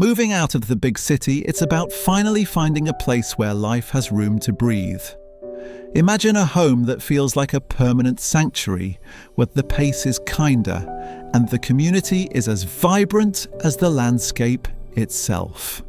moving out of the big city, it's about finally finding a place where life has room to breathe. Imagine a home that feels like a permanent sanctuary, where the pace is kinder and the community is as vibrant as the landscape itself.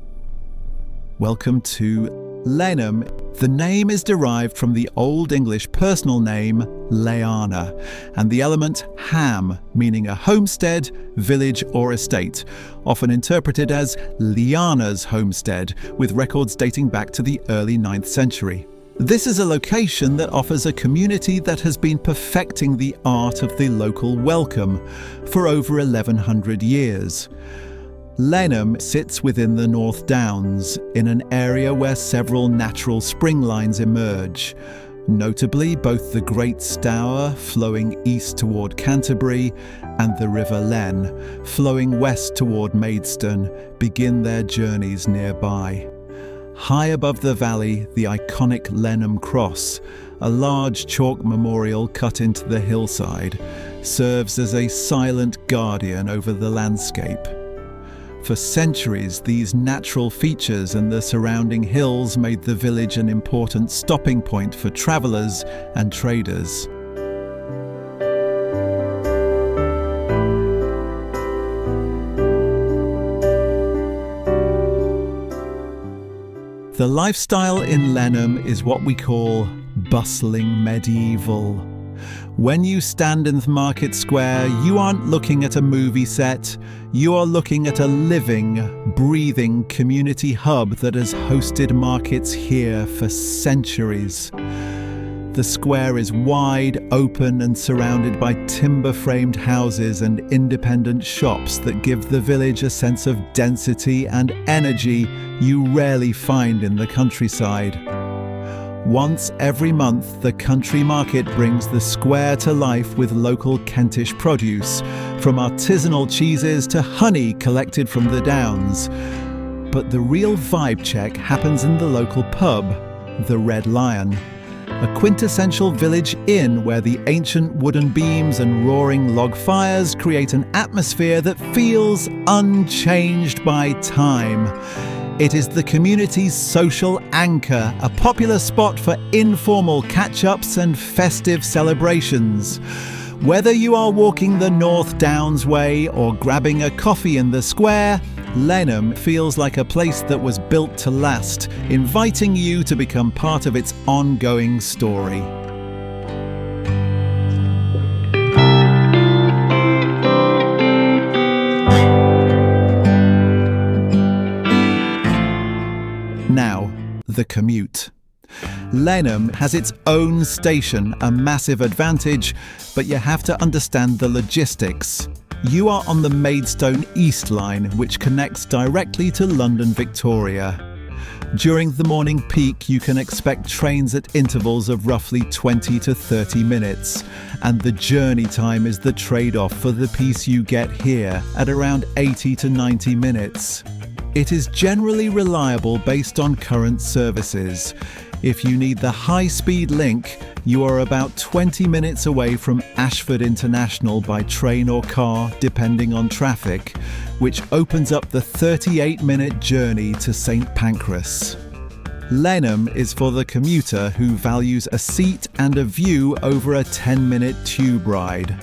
Welcome to Lenham. The name is derived from the Old English personal name Leana and the element ham, meaning a homestead, village or estate, often interpreted as Leana's homestead, with records dating back to the early 9th century. This is a location that offers a community that has been perfecting the art of the local welcome for over 1100 years. Lenham sits within the North Downs, in an area where several natural spring lines emerge. Notably, both the Great Stour, flowing east toward Canterbury, and the River Len, flowing west toward Maidstone, begin their journeys nearby. High above the valley, the iconic Lenham Cross, a large chalk memorial cut into the hillside, serves as a silent guardian over the landscape. For centuries, these natural features and the surrounding hills made the village an important stopping point for travellers and traders. The lifestyle in Lenham is what we call bustling medieval. When you stand in the market square, you aren't looking at a movie set, you are looking at a living, breathing community hub that has hosted markets here for centuries. The square is wide, open and surrounded by timber-framed houses and independent shops that give the village a sense of density and energy you rarely find in the countryside. Once every month, the country market brings the square to life with local Kentish produce, from artisanal cheeses to honey collected from the downs. But the real vibe check happens in the local pub, the Red Lion, a quintessential village inn where the ancient wooden beams and roaring log fires create an atmosphere that feels unchanged by time. It is the community's social anchor, a popular spot for informal catch-ups and festive celebrations. Whether you are walking the North Downs Way or grabbing a coffee in the square, Lenham feels like a place that was built to last, inviting you to become part of its ongoing story. Now, the commute. Lenham has its own station, a massive advantage, but you have to understand the logistics. You are on the Maidstone East Line, which connects directly to London Victoria. During the morning peak, you can expect trains at intervals of roughly 20 to 30 minutes, and the journey time is the trade-off for the piece you get here at around 80 to 90 minutes. It is generally reliable based on current services. If you need the high-speed link, you are about 20 minutes away from Ashford International by train or car, depending on traffic, which opens up the 38-minute journey to St Pancras. Lenham is for the commuter who values a seat and a view over a 10-minute tube ride.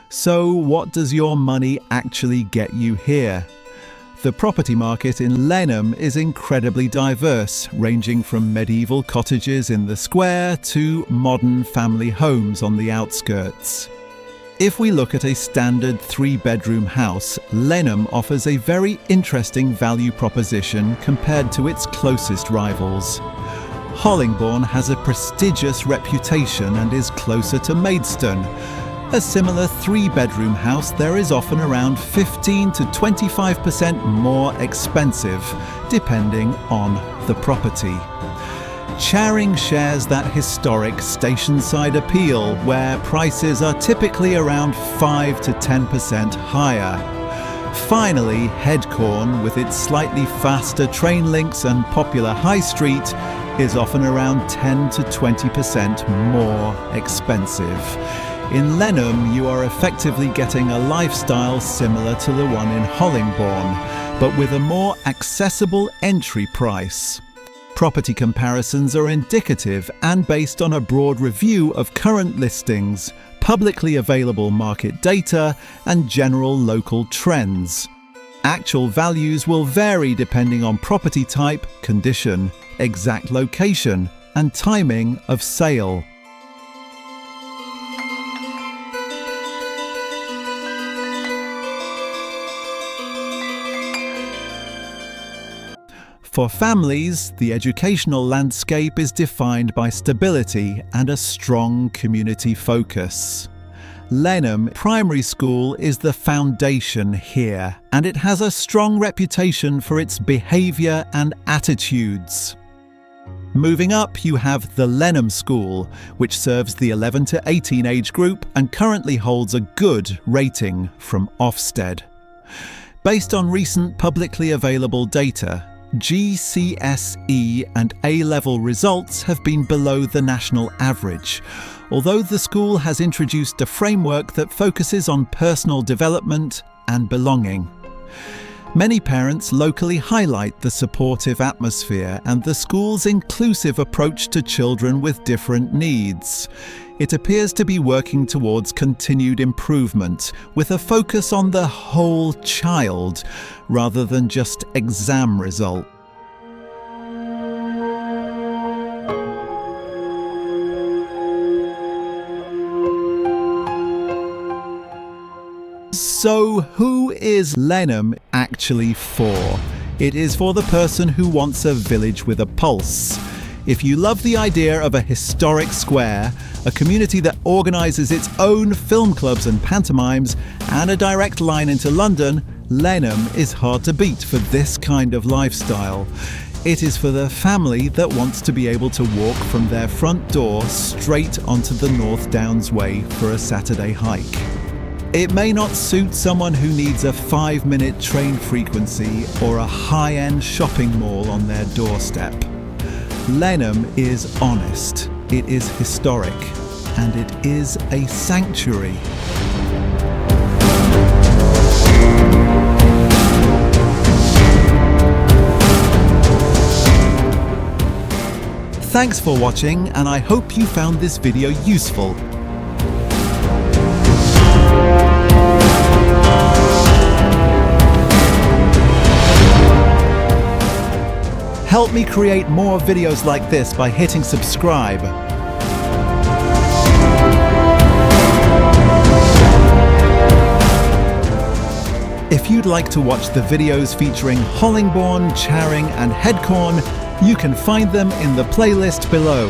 So what does your money actually get you here? The property market in Lenham is incredibly diverse, ranging from medieval cottages in the square to modern family homes on the outskirts. If we look at a standard 3-bedroom house, Lenham offers a very interesting value proposition compared to its closest rivals. Hollingbourne has a prestigious reputation and is closer to Maidstone. A similar 3-bedroom house there is often around 15 to 25% more expensive, depending on the property. Charing shares that historic station-side appeal, where prices are typically around 5 to 10% higher. Finally, Headcorn, with its slightly faster train links and popular high street, is often around 10 to 20% more expensive. In Lenham, you are effectively getting a lifestyle similar to the one in Hollingbourne, but with a more accessible entry price. Property comparisons are indicative and based on a broad review of current listings, publicly available market data, and general local trends. Actual values will vary depending on property type, condition, exact location, and timing of sale. For families, the educational landscape is defined by stability and a strong community focus. Lenham Primary School is the foundation here, and it has a strong reputation for its behaviour and attitudes. Moving up, you have the Lenham School, which serves the 11 to 18 age group and currently holds a good rating from Ofsted. Based on recent publicly available data, GCSE and A-level results have been below the national average, although the school has introduced a framework that focuses on personal development and belonging. Many parents locally highlight the supportive atmosphere and the school's inclusive approach to children with different needs. It appears to be working towards continued improvement, with a focus on the whole child, rather than just exam result. So, who is Lenham actually for? It is for the person who wants a village with a pulse. If you love the idea of a historic square, a community that organises its own film clubs and pantomimes, and a direct line into London, Lenham is hard to beat for this kind of lifestyle. It is for the family that wants to be able to walk from their front door straight onto the North Downs Way for a Saturday hike. It may not suit someone who needs a 5-minute train frequency or a high-end shopping mall on their doorstep. Lenham is honest, it is historic, and it is a sanctuary. Thanks for watching, and I hope you found this video useful. Help me create more videos like this by hitting subscribe. If you'd like to watch the videos featuring Hollingbourne, Charing and Headcorn, you can find them in the playlist below.